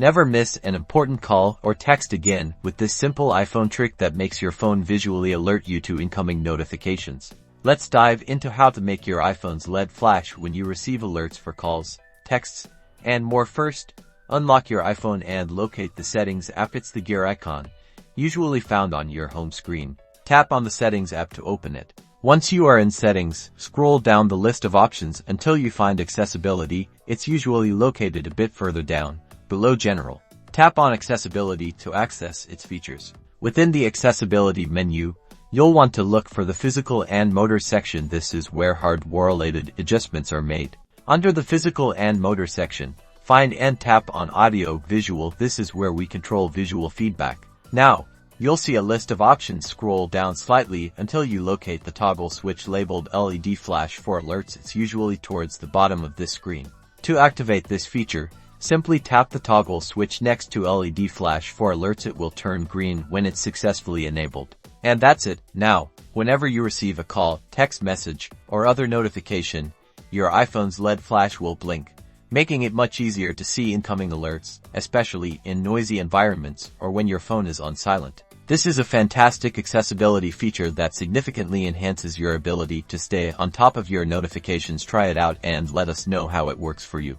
Never miss an important call or text again with this simple iPhone trick that makes your phone visually alert you to incoming notifications. Let's dive into how to make your iPhone's LED flash when you receive alerts for calls, texts, and more. First, unlock your iPhone and locate the Settings app. It's the gear icon, usually found on your home screen. Tap on the Settings app to open it. Once you are in Settings, scroll down the list of options until you find Accessibility. It's usually located a bit further down, below General. Tap on Accessibility to access its features. Within the Accessibility menu, you'll want to look for the Physical and Motor section. This is where hardware-related adjustments are made. Under the Physical and Motor section, find and tap on Audio Visual. This is where we control visual feedback. Now, you'll see a list of options. Scroll down slightly until you locate the toggle switch labeled LED Flash for alerts. It's usually towards the bottom of this screen. To activate this feature, simply tap the toggle switch next to LED Flash for alerts. It will turn green when it's successfully enabled. And that's it. Now, whenever you receive a call, text message, or other notification, your iPhone's LED flash will blink, making it much easier to see incoming alerts, especially in noisy environments or when your phone is on silent. This is a fantastic accessibility feature that significantly enhances your ability to stay on top of your notifications. Try it out and let us know how it works for you.